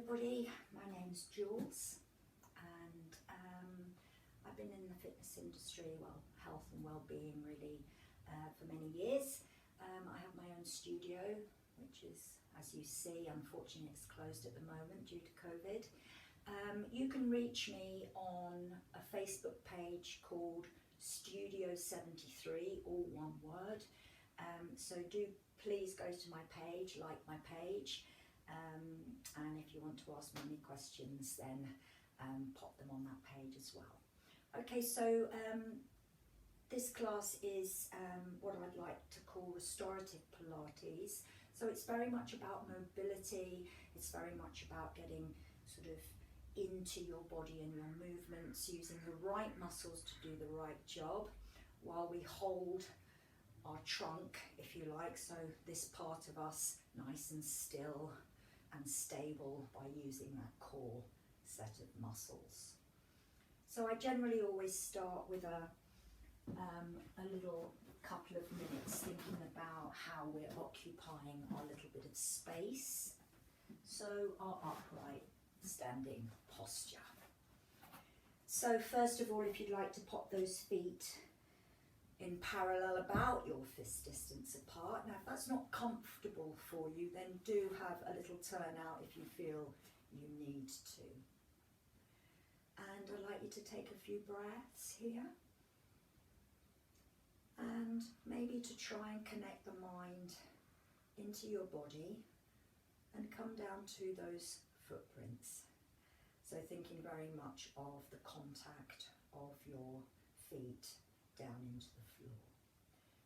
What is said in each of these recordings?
everybody, my name's Joules and I've been in the fitness industry, well, health and well-being really, for many years. I have my own studio, which is, as you see, unfortunately it's closed at the moment due to COVID. You can reach me on a Facebook page called Studio 73, all one word. So do please go to my page, like my page. And if you want to ask me any questions, then pop them on that page as well. Okay, so this class is what I'd like to call Restorative Pilates. So it's very much about mobility, it's very much about getting sort of into your body and your movements, using the right muscles to do the right job, while we hold our trunk, if you like, so this part of us nice and still and stable by using that core set of muscles. So I generally always start with a little couple of minutes thinking about how we're occupying our little bit of space. So our upright standing posture. So first of all, if you'd like to pop those feet in parallel about your fist distance apart. Now if that's not comfortable for you, then do have a little turnout if you feel you need to. And I'd like you to take a few breaths here. And maybe to try and connect the mind into your body and come down to those footprints. So thinking very much of the contact of your feet down into the floor.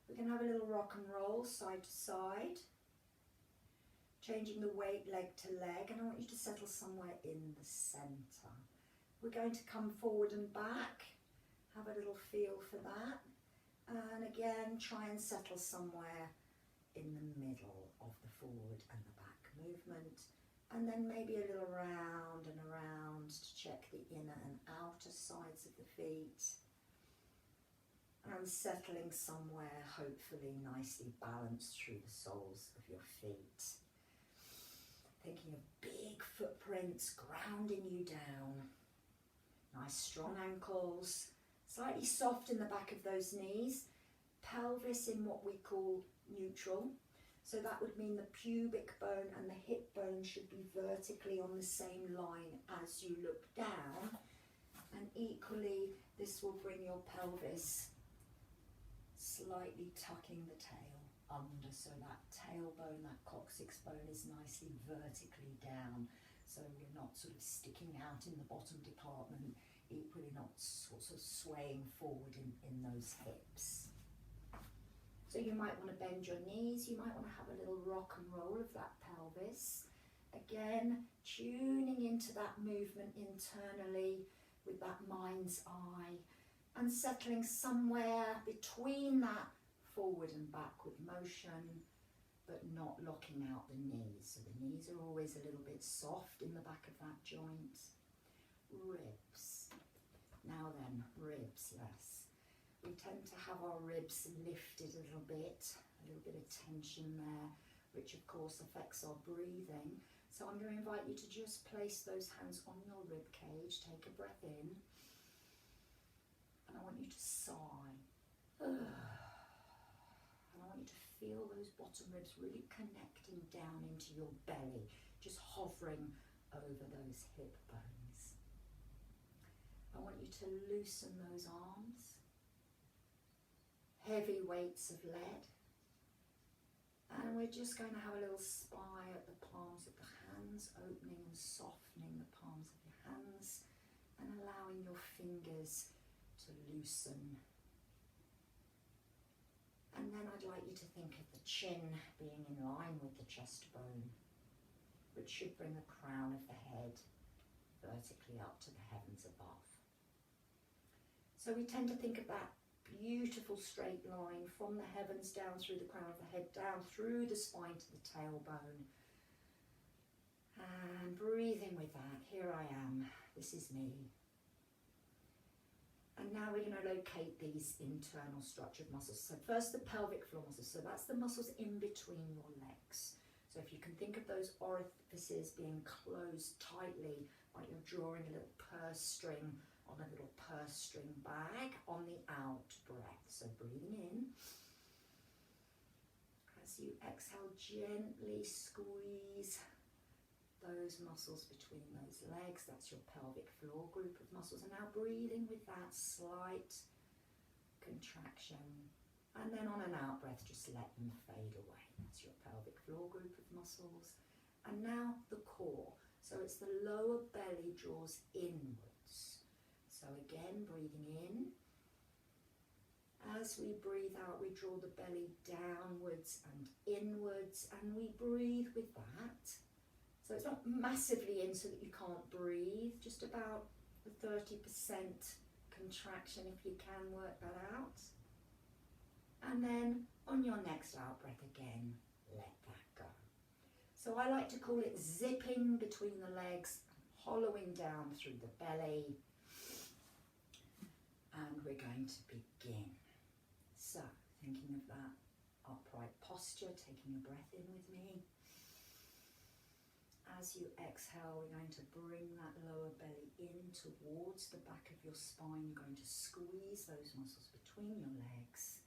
We can have a little rock and roll side to side, changing the weight leg to leg, and I want you to settle somewhere in the centre. We're going to come forward and back, have a little feel for that, and again try and settle somewhere in the middle of the forward and the back movement, and then maybe a little round and around to check the inner and outer sides of the feet. And settling somewhere, hopefully nicely balanced through the soles of your feet. Thinking of big footprints grounding you down. Nice strong ankles, slightly soft in the back of those knees. Pelvis in what we call neutral. So that would mean the pubic bone and the hip bone should be vertically on the same line as you look down. And equally, this will bring your pelvis slightly tucking the tail under, so that tailbone, that coccyx bone is nicely vertically down, so you're not sort of sticking out in the bottom department, equally not sort of swaying forward in those hips. So you might want to bend your knees, you might want to have a little rock and roll of that pelvis. Again, tuning into that movement internally with that mind's eye, and settling somewhere between that forward and backward motion, but not locking out the knees. So the knees are always a little bit soft in the back of that joint. Ribs. Now then, ribs, yes. We tend to have our ribs lifted a little bit of tension there, which of course affects our breathing. So I'm going to invite you to just place those hands on your rib cage, take a breath in, and I want you to sigh. And I want you to feel those bottom ribs really connecting down into your belly, just hovering over those hip bones. I want you to loosen those arms, heavy weights of lead. And we're just going to have a little spy at the palms of the hands, opening and softening the palms of your hands and allowing your fingers to loosen. And then I'd like you to think of the chin being in line with the chest bone, which should bring the crown of the head vertically up to the heavens above. So we tend to think of that beautiful straight line from the heavens down through the crown of the head, down through the spine to the tailbone. And breathing with that, here I am, this is me. And now we're going to locate these internal structured muscles. So first the pelvic floor muscles, so that's the muscles in between your legs. So So if you can think of those orifices being closed tightly, like you're drawing a little purse string on a little purse string bag on the out breath. So breathing in. As you exhale, gently squeeze those muscles between those legs. That's your pelvic floor group of muscles. And now breathing with that slight contraction. And then on an out breath, just let them fade away. That's your pelvic floor group of muscles. And now the core. So it's the lower belly draws inwards. So again, breathing in. As we breathe out, we draw the belly downwards and inwards, and we breathe with that. So it's not massively in so that you can't breathe, just about a 30% contraction if you can work that out. And then on your next out breath again, let that go. So I like to call it zipping between the legs, hollowing down through the belly. And we're going to begin. So, thinking of that upright posture, taking a breath in with me. As you exhale, we're going to bring that lower belly in towards the back of your spine. You're going to squeeze those muscles between your legs.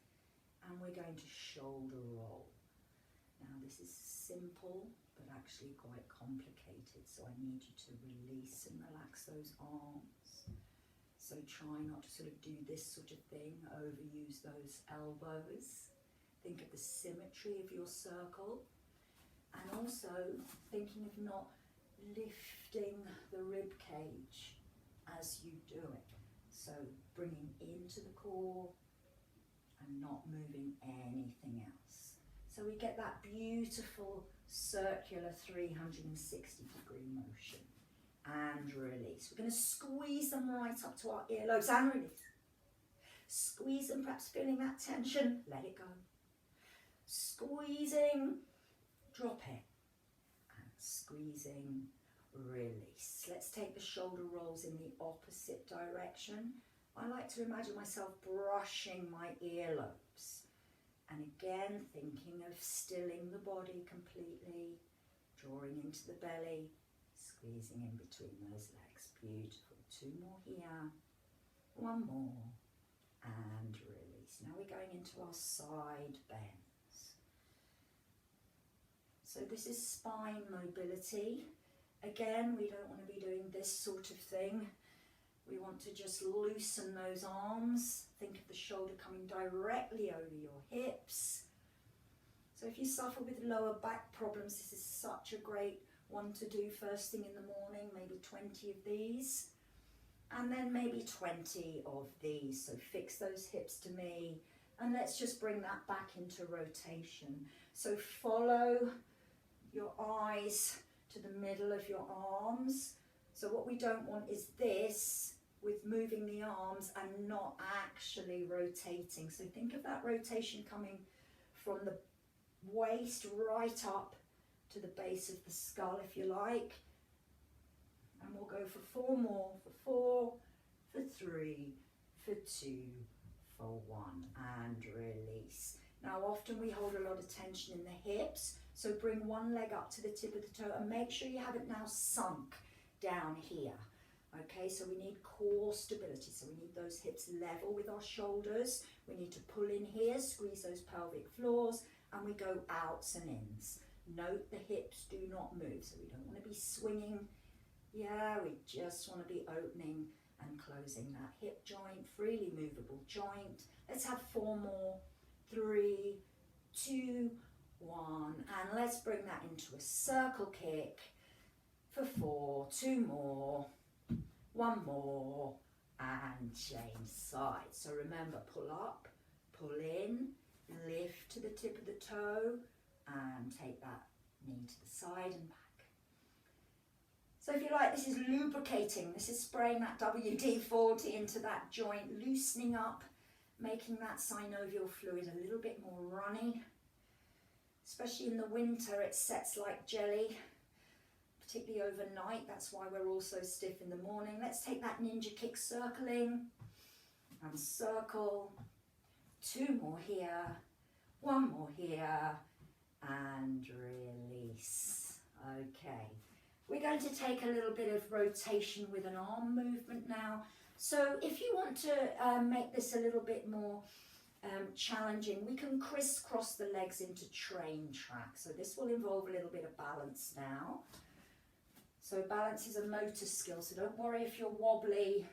And we're going to shoulder roll. Now this is simple, but actually quite complicated. So I need you to release and relax those arms. So try not to sort of do this sort of thing, overuse those elbows. Think of the symmetry of your circle. And also thinking of not lifting the rib cage as you do it. So bringing into the core and not moving anything else. So we get that beautiful circular 360-degree motion. And release. We're going to squeeze them right up to our earlobes and release. Squeeze them, perhaps feeling that tension. Let it go. Squeezing, drop it. And squeezing, release. Let's take the shoulder rolls in the opposite direction. I like to imagine myself brushing my earlobes. And again, thinking of stilling the body completely, drawing into the belly. Squeezing in between those legs. Beautiful. 2 more here. 1 more. And release. Now we're going into our side bends. So this is spine mobility. Again, we don't want to be doing this sort of thing. We want to just loosen those arms. Think of the shoulder coming directly over your hips. So if you suffer with lower back problems, this is such a great one to do first thing in the morning, maybe 20 of these, and then maybe 20 of these. So fix those hips to me, and let's just bring that back into rotation. So follow your eyes to the middle of your arms. So what we don't want is this with moving the arms and not actually rotating. So think of that rotation coming from the waist right up to the base of the skull, if you like. And we'll go for 4 more, for 4, for 3, for 2, for 1, and release. Now often we hold a lot of tension in the hips, so bring one leg up to the tip of the toe and make sure you haven't now sunk down here. Okay, so we need core stability, so we need those hips level with our shoulders. We need to pull in here, squeeze those pelvic floors, and we go outs and ins. Note the hips do not move, so we don't want to be swinging. Yeah, we just want to be opening and closing that hip joint, freely movable joint. Let's have 4 more. 3, 2, 1, and let's bring that into a circle kick for 4, 2 more, 1 more, and change sides. So remember, pull up, pull in, lift to the tip of the toe, and take that knee to the side and back. So if you like, this is lubricating. This is spraying that WD-40 into that joint, loosening up, making that synovial fluid a little bit more runny. Especially in the winter, it sets like jelly, particularly overnight. That's why we're all so stiff in the morning. Let's take that ninja kick, circling and circle. 2 more here, 1 more here, and release. release. Okay, we're going to take a little bit of rotation with an arm movement now. So if you want to make this a little bit more challenging, we can crisscross the legs into train tracks. So this will involve a little bit of balance now. So balance is a motor skill, so don't worry if you're wobbly.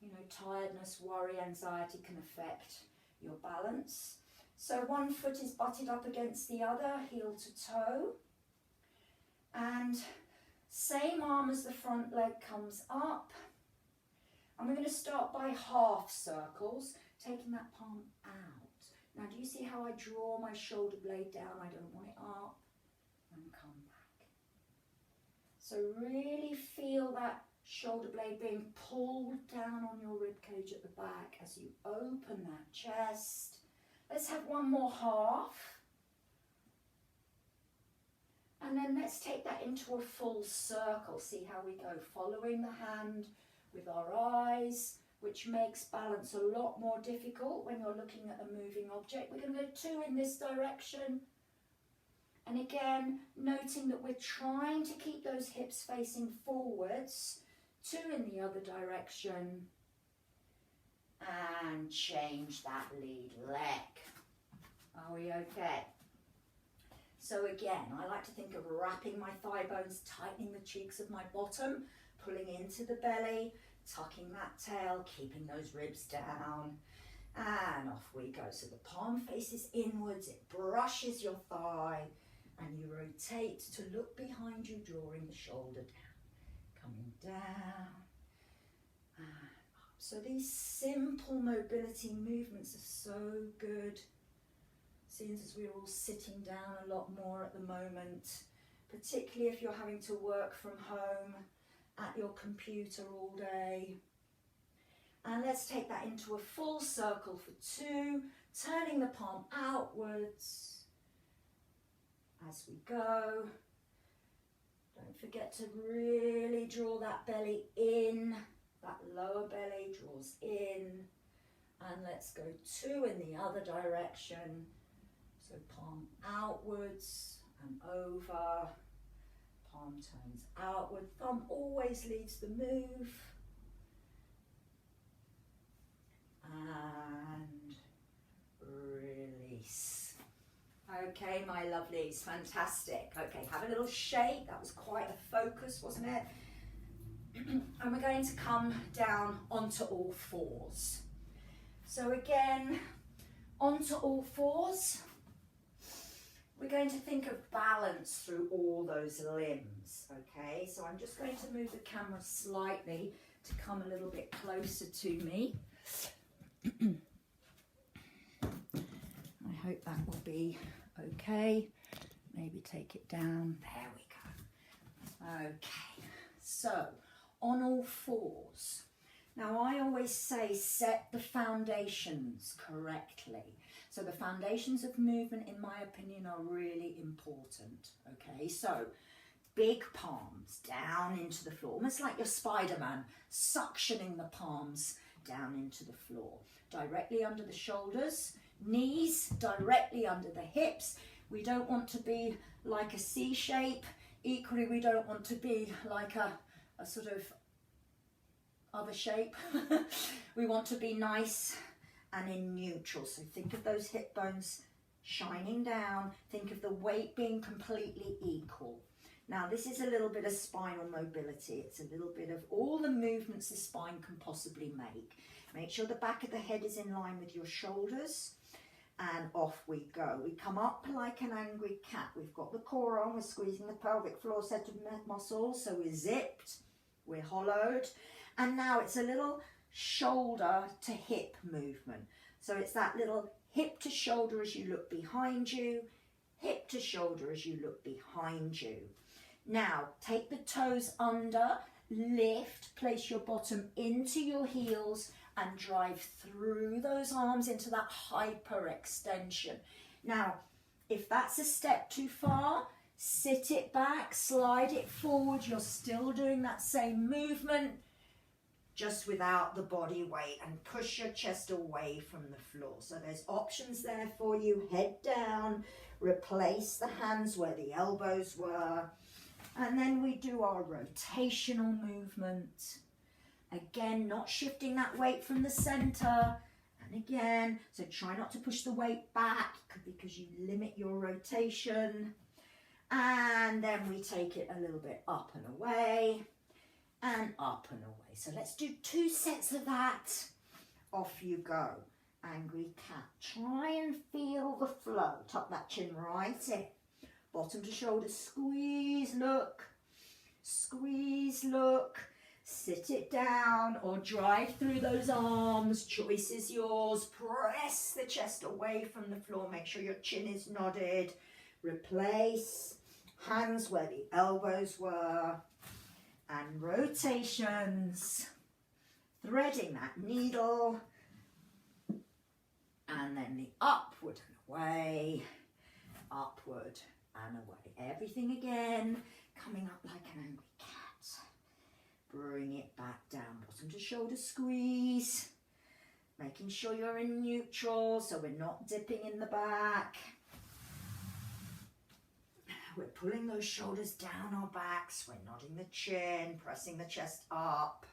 You know, tiredness, worry, anxiety can affect your balance. So one foot is butted up against the other, heel to toe. And same arm as the front leg comes up. And we're going to start by half circles, taking that palm out. Now, do you see how I draw my shoulder blade down? I don't want it up, and come back. So really feel that shoulder blade being pulled down on your rib cage at the back as you open that chest. Let's have one more half. And then let's take that into a full circle. See how we go, following the hand with our eyes, which makes balance a lot more difficult when you're looking at a moving object. We're going to go 2 in this direction. And again, noting that we're trying to keep those hips facing forwards, 2 in the other direction, and change that lead leg. Are we okay? So again, I like to think of wrapping my thigh bones, tightening the cheeks of my bottom, pulling into the belly, tucking that tail, keeping those ribs down, and off we go. So the palm faces inwards, it brushes your thigh, and you rotate to look behind you, drawing the shoulder down, coming down, and up. So these simple mobility movements are so good. Seems as we're all sitting down a lot more at the moment, particularly if you're having to work from home at your computer all day. And let's take that into a full circle for 2, turning the palm outwards as we go. Don't forget to really draw that belly in, that lower belly draws in. And let's go 2 in the other direction. So palm outwards and over, palm turns outward, thumb always leads the move. And release. Okay, my lovelies, fantastic. Okay, have a little shake. That was quite a focus, wasn't it? And we're going to come down onto all fours. So again, onto all fours. We're going to think of balance through all those limbs, okay? So I'm just going to move the camera slightly to come a little bit closer to me. I hope that will be okay. Maybe take it down. There we go. Okay, so on all fours. Now I always say set the foundations correctly. So the foundations of movement, in my opinion, are really important, okay? So big palms down into the floor, almost like you're Spider-Man, suctioning the palms down into the floor, directly under the shoulders, knees directly under the hips. We don't want to be like a C shape. Equally, we don't want to be like a sort of other shape. We want to be nice and in neutral. So think of those hip bones shining down. Think of the weight being completely equal. Now this is a little bit of spinal mobility. It's a little bit of all the movements the spine can possibly make. Make sure the back of the head is in line with your shoulders, and off we go. We come up like an angry cat. We've got the core on, we're squeezing the pelvic floor set of muscles, so we're zipped, we're hollowed, and now it's a little shoulder to hip movement. So it's that little hip to shoulder as you look behind you, hip to shoulder as you look behind you. Now take the toes under, lift, place your bottom into your heels and drive through those arms into that hyperextension. Now, if that's a step too far, sit it back, slide it forward. You're still doing that same movement. just without the body weight, and push your chest away from the floor. So there's options there for you. Head down, replace the hands where the elbows were, and then we do our rotational movement. Again, not shifting that weight from the center. And again, so try not to push the weight back because you limit your rotation. And then we take it a little bit up and away and up and away. So let's do 2 sets of that. Off you go. Angry cat. Try and feel the flow. Tuck that chin right in. Bottom to shoulder, squeeze, look. Squeeze, look. Sit it down or drive through those arms. Choice is yours. Press the chest away from the floor. Make sure your chin is nodded. Replace. Hands where the elbows were. And rotations. Threading that needle. And then the upward and away. Upward and away. Everything again. Coming up like an angry cat. Bring it back down, bottom to shoulder squeeze. Making sure you're in neutral so we're not dipping in the back. We're pulling those shoulders down our backs. We're nodding the chin, pressing the chest up.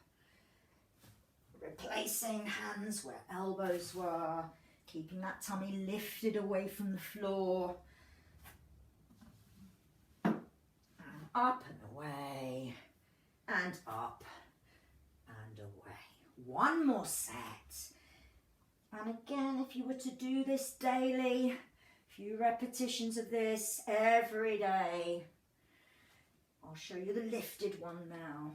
Replacing hands where elbows were. Keeping that tummy lifted away from the floor. And up and away. And up and away. One more set. And again, if you were to do this daily, a few repetitions of this every day. I'll show you the lifted one now.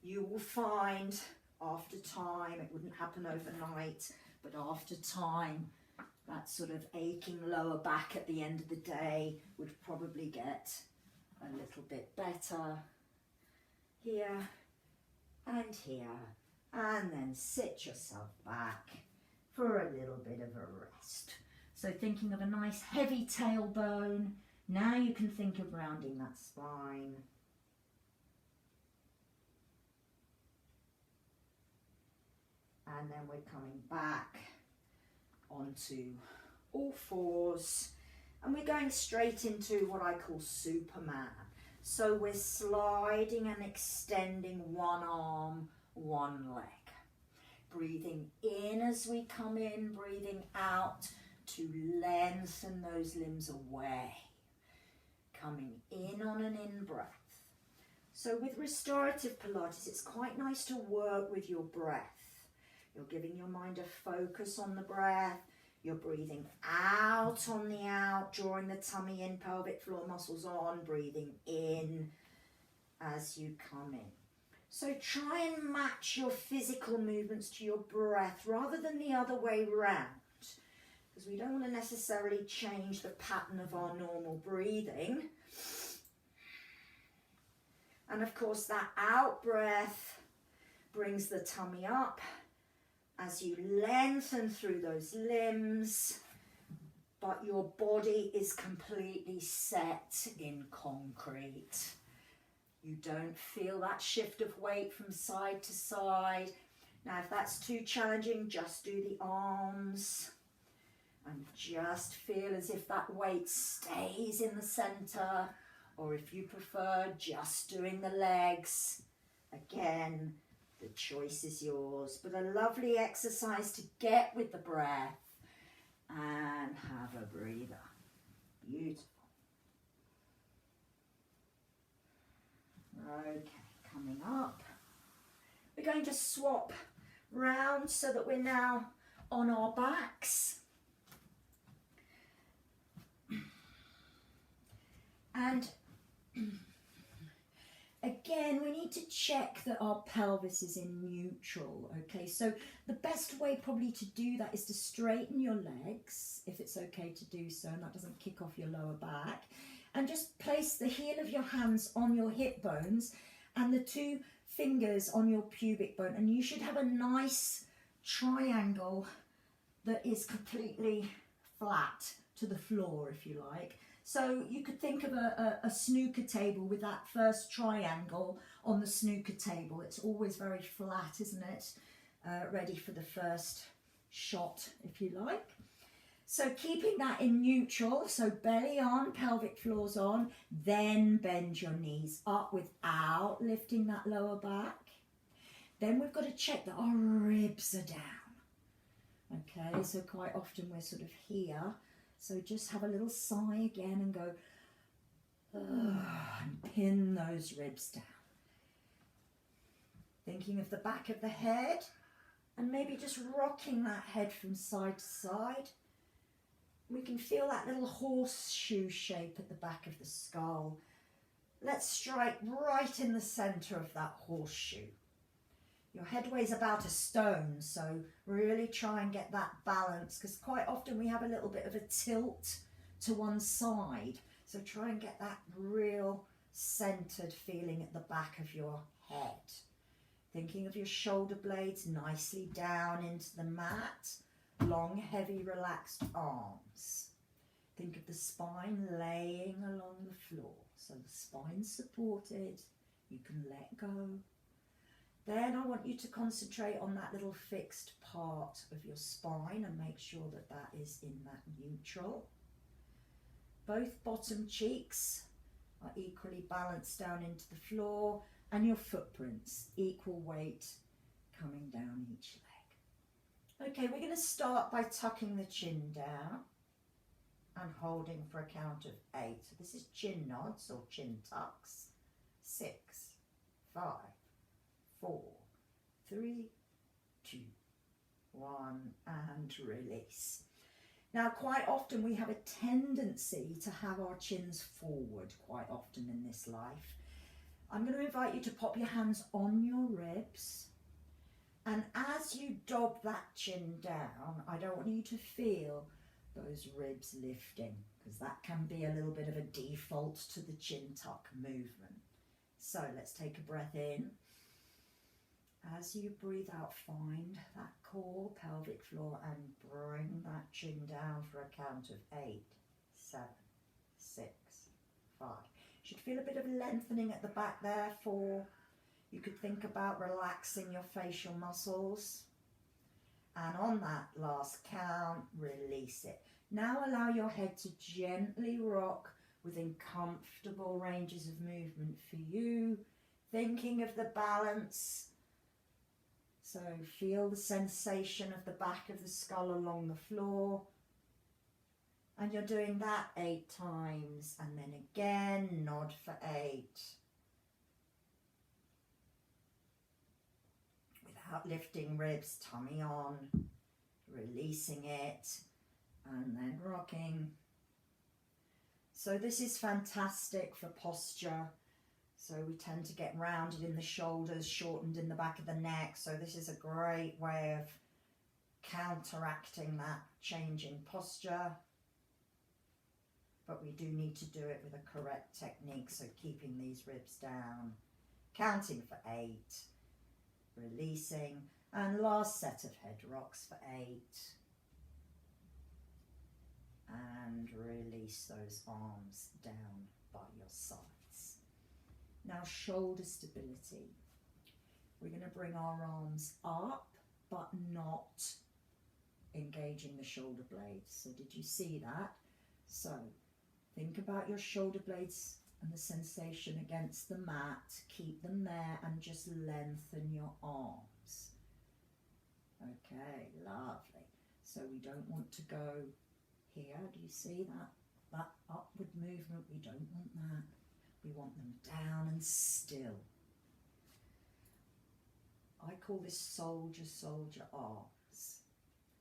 You will find after time, it wouldn't happen overnight, but after time, that sort of aching lower back at the end of the day would probably get a little bit better. Here and here, and then sit yourself back for a little bit of a rest. So thinking of a nice heavy tailbone, now you can think of rounding that spine. And then we're coming back onto all fours, and we're going straight into what I call Superman. So we're sliding and extending one arm, one leg. Breathing in as we come in, breathing out to lengthen those limbs away. Coming in on an in-breath. So with Restorative Pilates, it's quite nice to work with your breath. You're giving your mind a focus on the breath. You're breathing out on the out, drawing the tummy in, pelvic floor muscles on, breathing in as you come in. So try and match your physical movements to your breath rather than the other way round, because we don't want to necessarily change the pattern of our normal breathing. And of course that out breath brings the tummy up as you lengthen through those limbs, but your body is completely set in concrete. You don't feel that shift of weight from side to side. Now, if that's too challenging, just do the arms and just feel as if that weight stays in the center, or if you prefer, just doing the legs. Again, the choice is yours, but a lovely exercise to get with the breath and have a breather. Beautiful. Okay, coming up. We're going to swap round so that we're now on our backs. And again, we need to check that our pelvis is in neutral, okay? So the best way probably to do that is to straighten your legs, if it's okay to do so, and that doesn't kick off your lower back. And just place the heel of your hands on your hip bones and the 2 fingers on your pubic bone. And you should have a nice triangle that is completely flat to the floor, if you like. So you could think of a snooker table with that first triangle on the snooker table. It's always very flat, isn't it? Ready for the first shot, if you like. So keeping that in neutral, so belly on, pelvic floors on, then bend your knees up without lifting that lower back. Then we've got to check that our ribs are down. Okay, so quite often we're sort of here. So just have a little sigh again and go, and pin those ribs down. Thinking of the back of the head and maybe just rocking that head from side to side. We can feel that little horseshoe shape at the back of the skull. Let's strike right in the centre of that horseshoe. Your head weighs about a stone, so really try and get that balance, because quite often we have a little bit of a tilt to one side. So try and get that real centred feeling at the back of your head. Thinking of your shoulder blades nicely down into the mat. Long, heavy, relaxed arms. Think of the spine laying along the floor. So the spine's supported, you can let go. Then I want you to concentrate on that little fixed part of your spine and make sure that that is in that neutral. Both bottom cheeks are equally balanced down into the floor, and your footprints, equal weight coming down each leg. Okay, we're going to start by tucking the chin down and holding for a count of 8. So this is chin nods or chin tucks. 6, 5, 4, 3, 2, 1, and release. Now, quite often we have a tendency to have our chins forward quite often in this life. I'm going to invite you to pop your hands on your ribs. And as you dob that chin down, I don't want you to feel those ribs lifting, because that can be a little bit of a default to the chin tuck movement. So let's take a breath in. As you breathe out, find that core, pelvic floor, and bring that chin down for a count of 8, 7, 6, 5. You should feel a bit of lengthening at the back there. 4. You could think about relaxing your facial muscles. And on that last count, release it. Now allow your head to gently rock within comfortable ranges of movement for you. Thinking of the balance. So feel the sensation of the back of the skull along the floor. And you're doing that 8 times. And then again, nod for 8. Without lifting ribs, tummy on, releasing it, and then rocking. So this is fantastic for posture. So we tend to get rounded in the shoulders, shortened in the back of the neck. So this is a great way of counteracting that change in posture. But we do need to do it with a correct technique. So keeping these ribs down, counting for 8. Releasing, and last set of head rocks for 8, and release those arms down by your sides. Now shoulder stability. We're going to bring our arms up but not engaging the shoulder blades. So did you see that? So think about your shoulder blades and the sensation against the mat. Keep them there and just lengthen your arms. Okay, lovely. So we don't want to go here. Do you see that upward movement? We don't want that. We want them down and still. I call this soldier arms.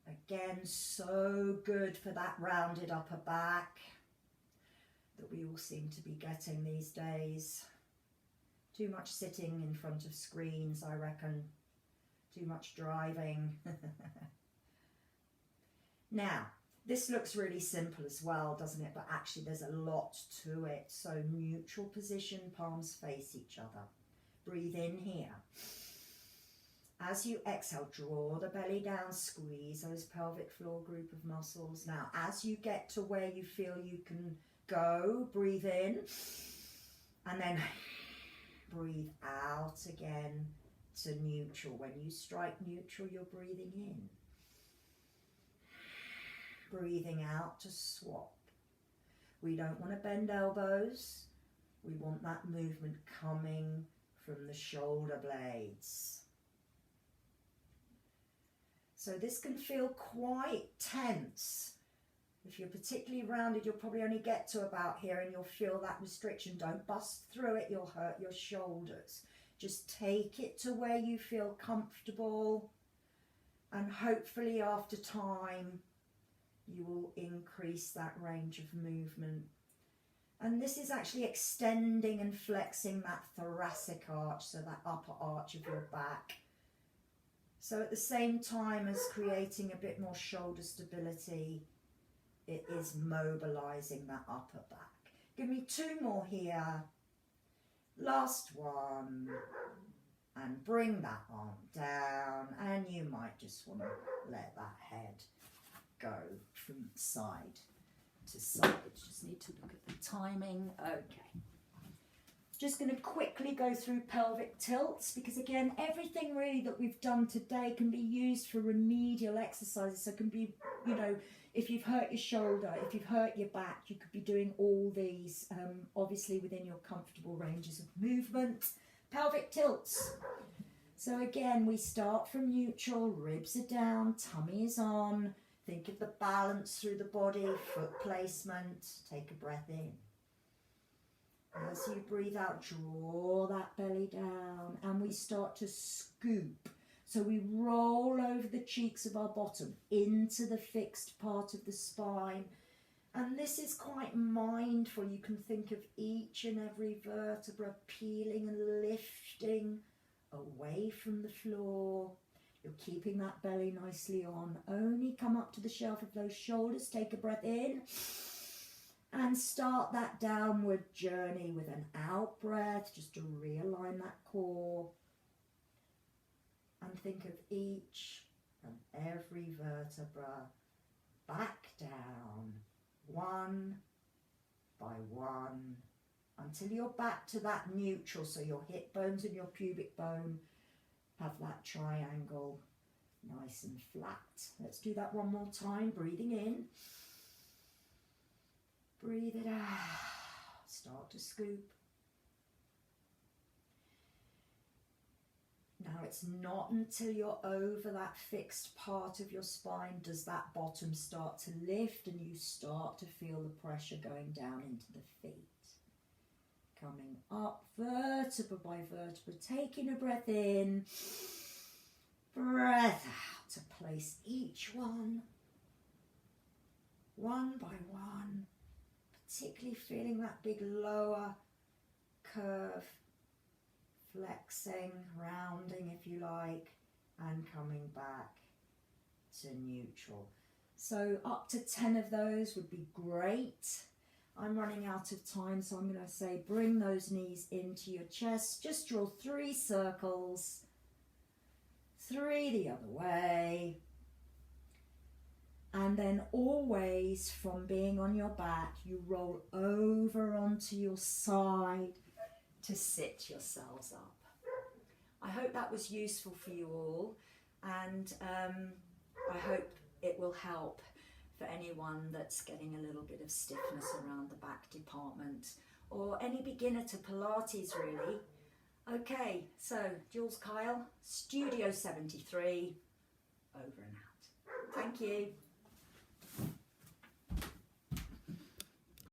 Again, so good for that rounded upper back that we all seem to be getting these days. Too much sitting in front of screens, I reckon. Too much driving. Now, this looks really simple as well, doesn't it? But actually there's a lot to it. So neutral position, palms face each other. Breathe in here. As you exhale, draw the belly down, squeeze those pelvic floor group of muscles. Now, as you get to where you feel you can go, breathe in, and then breathe out again to neutral. When you strike neutral, you're breathing in. Breathing out to swap. We don't want to bend elbows. We want that movement coming from the shoulder blades. So this can feel quite tense. If you're particularly rounded, you'll probably only get to about here and you'll feel that restriction. Don't bust through it, you'll hurt your shoulders. Just take it to where you feel comfortable, and hopefully after time you will increase that range of movement. And this is actually extending and flexing that thoracic arch, so that upper arch of your back. So at the same time as creating a bit more shoulder stability, it is mobilizing that upper back. Give me 2 more here. Last one. And bring that arm down. And you might just want to let that head go from side to side. Just need to look at the timing. Okay. Just going to quickly go through pelvic tilts, because again, everything really that we've done today can be used for remedial exercises. So it can be, you know, if you've hurt your shoulder, if you've hurt your back, you could be doing all these, obviously within your comfortable ranges of movement. Pelvic tilts. So again, we start from neutral, ribs are down, tummy is on. Think of the balance through the body, foot placement. Take a breath in. As you breathe out, draw that belly down, and we start to scoop. So we roll over the cheeks of our bottom into the fixed part of the spine. And this is quite mindful. You can think of each and every vertebra peeling and lifting away from the floor. You're keeping that belly nicely on. Only come up to the shelf of those shoulders. Take a breath in. And start that downward journey with an out breath, just to realign that core. And think of each and every vertebra back down, one by one, until you're back to that neutral, so your hip bones and your pubic bone have that triangle nice and flat. Let's do that one more time, breathing in. Breathe it out. Start to scoop. Now it's not until you're over that fixed part of your spine does that bottom start to lift and you start to feel the pressure going down into the feet. Coming up vertebra by vertebra, taking a breath in, breath out to place each one by one. Particularly feeling that big lower curve, flexing, rounding if you like, and coming back to neutral. So up to 10 of those would be great. I'm running out of time, so I'm going to say bring those knees into your chest. Just draw 3 circles, 3 the other way. And then always from being on your back, you roll over onto your side to sit yourselves up. I hope that was useful for you all, and I hope it will help for anyone that's getting a little bit of stiffness around the back department, or any beginner to Pilates really. Okay, so Joules Kyle, Studio 73, over and out. Thank you.